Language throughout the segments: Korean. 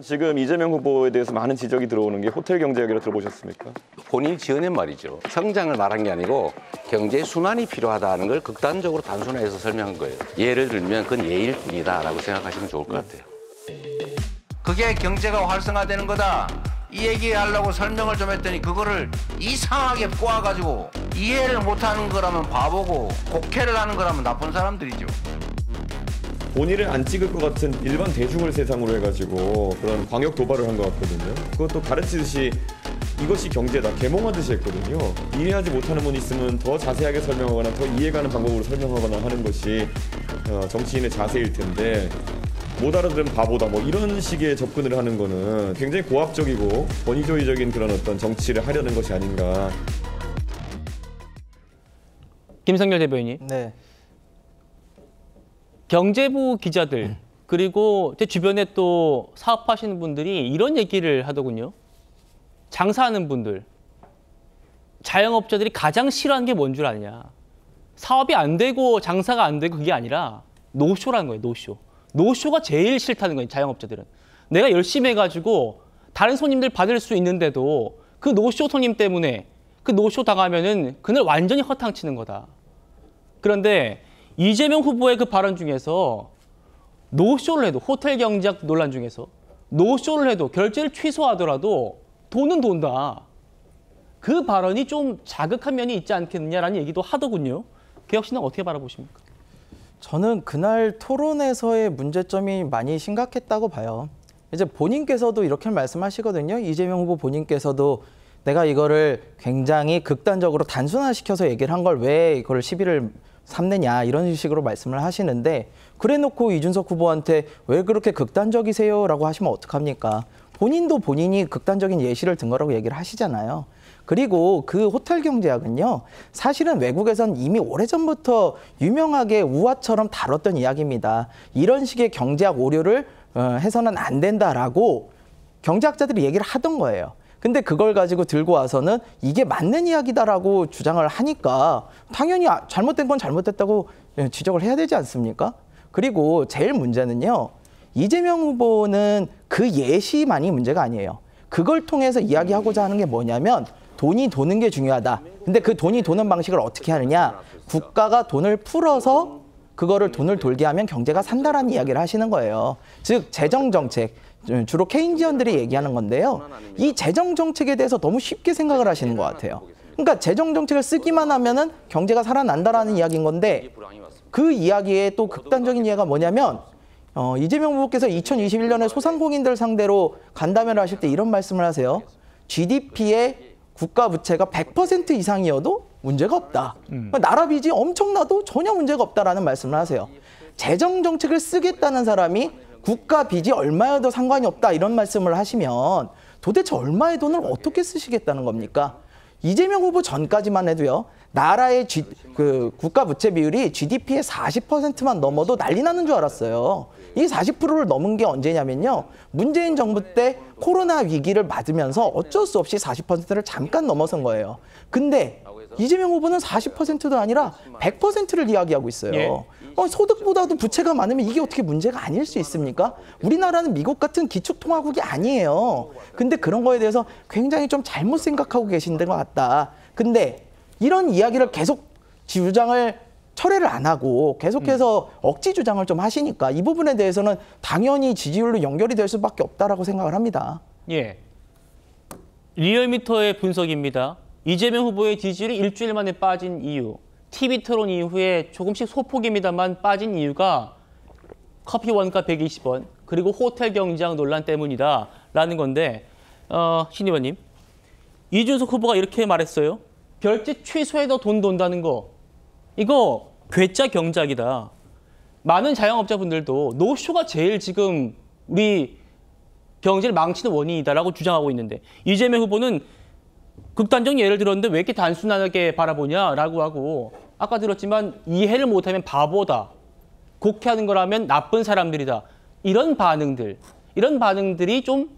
지금 이재명 후보에 대해서 많은 지적이 들어오는 게 호텔 경제 얘기를 들어보셨습니까? 본인이 지어낸 말이죠. 성장을 말한 게 아니고 경제 순환이 필요하다는 걸 극단적으로 단순화해서 설명한 거예요. 예를 들면 그건 예일 뿐이다라고 생각하시면 좋을 것 같아요. 그게 경제가 활성화되는 거다. 이 얘기하려고 설명을 좀 했더니 그거를 이상하게 꼬아가지고 이해를 못하는 거라면 바보고 곡해를 하는 거라면 나쁜 사람들이죠. 본인을 안 찍을 것 같은 일반 대중을 대상으로 해가지고 그런 광역 도발을 한 것 같거든요. 그것도 가르치듯이 이것이 경제다, 계몽하듯이 했거든요. 이해하지 못하는 분이 있으면 더 자세하게 설명하거나 더 이해가는 방법으로 설명하거나 하는 것이 정치인의 자세일 텐데 못 알아들으면 바보다 뭐 이런 식의 접근을 하는 거는 굉장히 고압적이고 권위주의적인 그런 어떤 정치를 하려는 것이 아닌가. 김성렬 대변인. 네. 경제부 기자들 그리고 제 주변에 또 사업하시는 분들이 이런 얘기를 하더군요. 장사하는 분들, 자영업자들이 가장 싫어하는 게 뭔 줄 아냐. 사업이 안 되고 장사가 안 되고 그게 아니라 노쇼라는 거예요. 노쇼. 노쇼가 제일 싫다는 거예요. 자영업자들은. 내가 열심히 해가지고 다른 손님들 받을 수 있는데도 그 노쇼 손님 때문에 그 노쇼 당하면은 그날 완전히 허탕치는 거다. 그런데 이재명 후보의 그 발언 중에서 노쇼를 해도 호텔 경제학 논란 중에서 노쇼를 해도 결제를 취소하더라도 돈은 돈다. 그 발언이 좀 자극한 면이 있지 않겠느냐라는 얘기도 하더군요. 개혁신당 어떻게 바라보십니까? 저는 그날 토론에서의 문제점이 많이 심각했다고 봐요. 이제 본인께서도 이렇게 말씀하시거든요. 이재명 후보 본인께서도 내가 이거를 굉장히 극단적으로 단순화시켜서 얘기를 한 걸 왜 이걸 시비를 삼느냐 이런 식으로 말씀을 하시는데 그래놓고 이준석 후보한테 왜 그렇게 극단적이세요? 라고 하시면 어떡합니까? 본인도 본인이 극단적인 예시를 든 거라고 얘기를 하시잖아요. 그리고 그 호텔 경제학은요. 사실은 외국에선 이미 오래전부터 유명하게 우화처럼 다뤘던 이야기입니다. 이런 식의 경제학 오류를 해서는 안 된다라고 경제학자들이 얘기를 하던 거예요. 근데 그걸 가지고 들고 와서는 이게 맞는 이야기다라고 주장을 하니까 당연히 잘못된 건 잘못됐다고 지적을 해야 되지 않습니까? 그리고 제일 문제는요. 이재명 후보는 그 예시만이 문제가 아니에요. 그걸 통해서 이야기하고자 하는 게 뭐냐면 돈이 도는 게 중요하다. 근데 그 돈이 도는 방식을 어떻게 하느냐. 국가가 돈을 풀어서 그거를 돈을 돌게 하면 경제가 산다라는 이야기를 하시는 거예요. 즉 재정정책. 주로 케인지언들이 얘기하는 건데요. 이 재정정책에 대해서 너무 쉽게 생각을 하시는 것 같아요. 그러니까 재정정책을 쓰기만 하면은 경제가 살아난다라는 이야기인 건데 그 이야기의 또 극단적인 이해가 뭐냐면 이재명 후보께서 2021년에 소상공인들 상대로 간담회를 하실 때 이런 말씀을 하세요. GDP의 국가 부채가 100% 이상이어도 문제가 없다. 나라 빚이 엄청나도 전혀 문제가 없다라는 말씀을 하세요. 재정정책을 쓰겠다는 사람이 국가 빚이 얼마여도 상관이 없다 이런 말씀을 하시면 도대체 얼마의 돈을 어떻게 쓰시겠다는 겁니까? 이재명 후보 전까지만 해도요. 나라의 국가 부채 비율이 GDP의 40%만 넘어도 난리 나는 줄 알았어요. 이 40%를 넘은 게 언제냐면요. 문재인 정부 때 코로나 위기를 맞으면서 어쩔 수 없이 40%를 잠깐 넘어선 거예요. 근데 이재명 후보는 40%도 아니라 100%를 이야기하고 있어요. 예. 소득보다도 부채가 많으면 이게 어떻게 문제가 아닐 수 있습니까? 우리나라는 미국 같은 기축통화국이 아니에요. 근데 그런 거에 대해서 굉장히 좀 잘못 생각하고 계신 것 같다. 근데 이런 이야기를 계속 주장을 철회를 안 하고 계속해서 억지 주장을 좀 하시니까 이 부분에 대해서는 당연히 지지율로 연결이 될 수밖에 없다라고 생각을 합니다. 예. 리얼미터의 분석입니다. 이재명 후보의 지지율이 일주일 만에 빠진 이유. TV 토론 이후에 조금씩 소폭입니다만 빠진 이유가 커피 원가 120원 그리고 호텔 경제학 논란 때문이다라는 건데 신 의원님 이준석 후보가 이렇게 말했어요. 결제 취소해도 돈 돈다는 거 이거 괴짜 경작이다. 많은 자영업자분들도 노쇼가 제일 지금 우리 경제를 망치는 원인이다라고 주장하고 있는데 이재명 후보는 극단적 예를 들었는데 왜 이렇게 단순하게 바라보냐라고 하고 아까 들었지만 이해를 못하면 바보다. 곡해하는 거라면 나쁜 사람들이다. 이런 반응들이 좀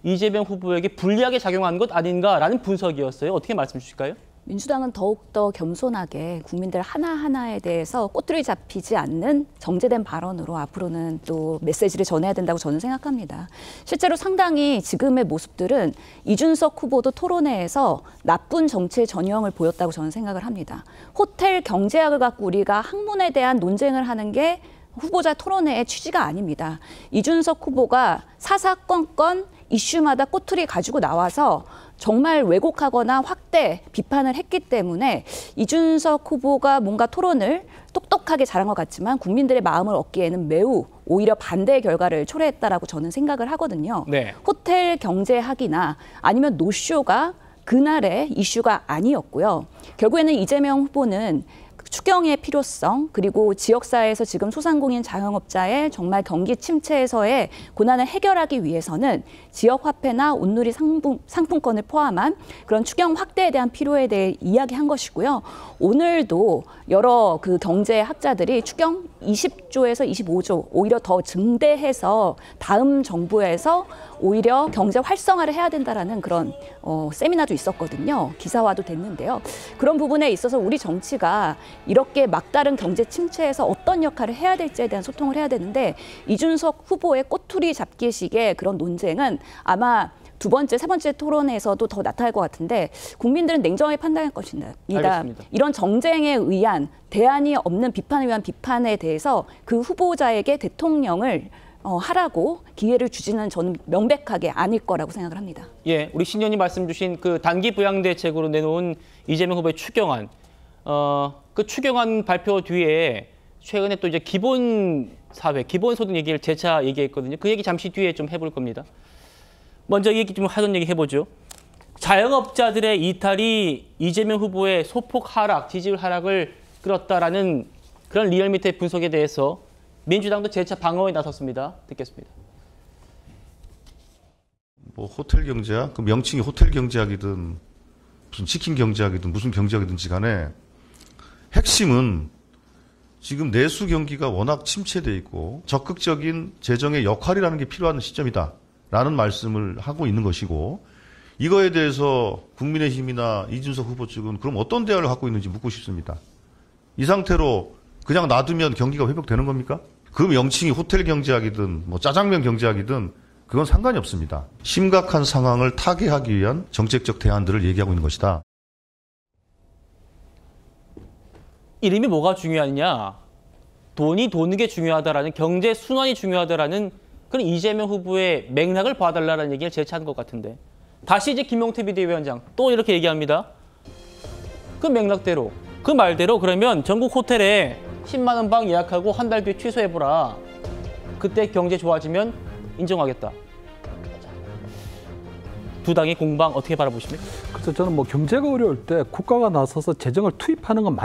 이재명 후보에게 불리하게 작용한 것 아닌가라는 분석이었어요. 어떻게 말씀 주실까요? 민주당은 더욱더 겸손하게 국민들 하나하나에 대해서 꼬투리 잡히지 않는 정제된 발언으로 앞으로는 또 메시지를 전해야 된다고 저는 생각합니다. 실제로 상당히 지금의 모습들은 이준석 후보도 토론회에서 나쁜 정치의 전형을 보였다고 저는 생각을 합니다. 호텔 경제학을 갖고 우리가 학문에 대한 논쟁을 하는 게 후보자 토론회의 취지가 아닙니다. 이준석 후보가 사사건건 이슈마다 꼬투리 가지고 나와서 정말 왜곡하거나 확대 비판을 했기 때문에 이준석 후보가 뭔가 토론을 똑똑하게 잘한 것 같지만 국민들의 마음을 얻기에는 매우 오히려 반대의 결과를 초래했다라고 저는 생각을 하거든요. 네. 호텔 경제학이나 아니면 노쇼가 그날의 이슈가 아니었고요. 결국에는 이재명 후보는 추경의 필요성 그리고 지역사회에서 지금 소상공인 자영업자의 정말 경기 침체에서의 고난을 해결하기 위해서는 지역화폐나 온누리 상품권을 포함한 그런 추경 확대에 대한 필요에 대해 이야기한 것이고요. 오늘도 여러 그 경제학자들이 추경 20조에서 25조 오히려 더 증대해서 다음 정부에서 오히려 경제 활성화를 해야 된다라는 그런 세미나도 있었거든요. 기사화도 됐는데요. 그런 부분에 있어서 우리 정치가 이렇게 막다른 경제 침체에서 어떤 역할을 해야 될지에 대한 소통을 해야 되는데 이준석 후보의 꼬투리 잡기식의 그런 논쟁은 아마 두 번째, 세 번째 토론에서도 더 나타날 것 같은데 국민들은 냉정하게 판단할 것입니다. 알겠습니다. 이런 정쟁에 의한 대안이 없는 비판을 위한 비판에 대해서 그 후보자에게 대통령을 하라고 기회를 주지는 저는 명백하게 아닐 거라고 생각을 합니다. 예, 우리 신현님 말씀 주신 그 단기 부양 대책으로 내놓은 이재명 후보의 추경안, 그 추경안 발표 뒤에 최근에 또 이제 기본사회, 기본소득 얘기를 재차 얘기했거든요. 그 얘기 잠시 뒤에 좀 해볼 겁니다. 먼저 얘기 좀 하던 얘기 해보죠. 자영업자들의 이탈이 이재명 후보의 소폭 하락, 지지율 하락을 끌었다라는 그런 리얼미터의 분석에 대해서 민주당도 재차 방어에 나섰습니다. 듣겠습니다. 뭐 호텔 경제학, 그 명칭이 호텔 경제학이든 무슨 치킨 경제학이든 무슨 경제학이든지 간에 핵심은 지금 내수 경기가 워낙 침체돼 있고 적극적인 재정의 역할이라는 게 필요한 시점이다라는 말씀을 하고 있는 것이고, 이거에 대해서 국민의힘이나 이준석 후보 측은 그럼 어떤 대안을 갖고 있는지 묻고 싶습니다. 이 상태로 그냥 놔두면 경기가 회복되는 겁니까? 그 명칭이 호텔 경제학이든 뭐 짜장면 경제학이든 그건 상관이 없습니다. 심각한 상황을 타개하기 위한 정책적 대안들을 얘기하고 있는 것이다. 이름이 뭐가 중요하냐? 돈이 도는 게 중요하다라는, 경제 순환이 중요하다라는 그런 이재명 후보의 맥락을 봐달라는 얘기를 재차한 것 같은데, 다시 이제 김용태 비대위원장 또 이렇게 얘기합니다. 그 맥락대로, 그 말대로 그러면 전국 호텔에 10만 원 방 예약하고 한 달 뒤에 취소해보라. 그때 경제 좋아지면 인정하겠다. 두 당의 공방 어떻게 바라보십니까? 그래서 저는 뭐 경제가 어려울 때 국가가 나서서 재정을 투입하는 건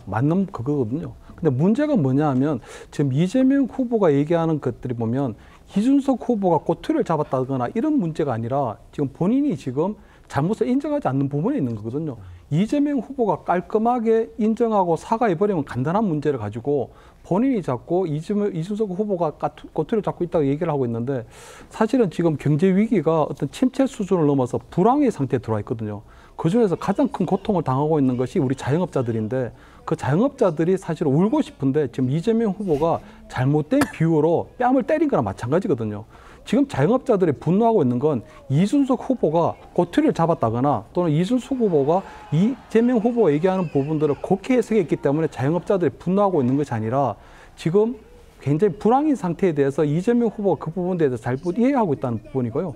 맞는 그거거든요. 근데 문제가 뭐냐 하면 지금 이재명 후보가 얘기하는 것들이 보면 이준석 후보가 꼬투리를 잡았다거나 이런 문제가 아니라 지금 본인이 지금 잘못을 인정하지 않는 부분에 있는 거거든요. 이재명 후보가 깔끔하게 인정하고 사과해버리면 간단한 문제를 가지고 본인이 자꾸 이준석 후보가 꼬투리를 잡고 있다고 얘기를 하고 있는데, 사실은 지금 경제 위기가 어떤 침체 수준을 넘어서 불황의 상태에 들어와 있거든요. 그중에서 가장 큰 고통을 당하고 있는 것이 우리 자영업자들인데, 그 자영업자들이 사실 울고 싶은데 지금 이재명 후보가 잘못된 비유로 뺨을 때린 거나 마찬가지거든요. 지금 자영업자들이 분노하고 있는 건 이준석 후보가 꼬투리를 잡았다거나 또는 이준석 후보가 이재명 후보가 얘기하는 부분들을 곡해 해석했기 때문에 자영업자들이 분노하고 있는 것이 아니라 지금 굉장히 불황인 상태에 대해서 이재명 후보가 그 부분에 대해서 잘못 이해하고 있다는 부분이고요.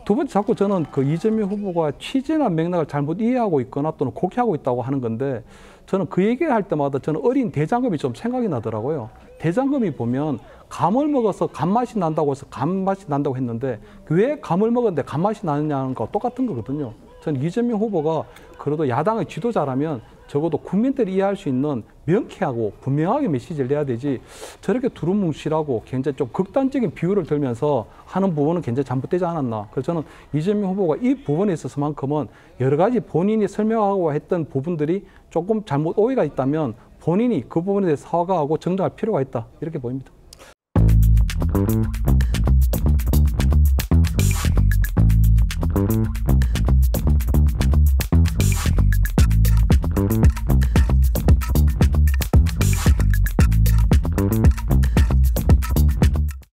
두 번째, 자꾸 저는 그 이재명 후보가 취지나 맥락을 잘못 이해하고 있거나 또는 곡해하고 있다고 하는 건데, 저는 그 얘기를 할 때마다 저는 어린 대장금이 좀 생각이 나더라고요. 대장금이 보면 감을 먹어서 감맛이 난다고 해서 감맛이 난다고 했는데 왜 감을 먹었는데 감맛이 나느냐는 거 똑같은 거거든요. 저는 이재명 후보가 그래도 야당의 지도자라면 적어도 국민들이 이해할 수 있는 명쾌하고 분명하게 메시지를 내야 되지, 저렇게 두루뭉실하고 굉장히 좀 극단적인 비유를 들면서 하는 부분은 굉장히 잘못되지 않았나. 그래서 저는 이재명 후보가 이 부분에 있어서만큼은 여러 가지 본인이 설명하고 했던 부분들이 조금 잘못 오해가 있다면 본인이 그 부분에 대해서 사과하고 정정할 필요가 있다, 이렇게 보입니다.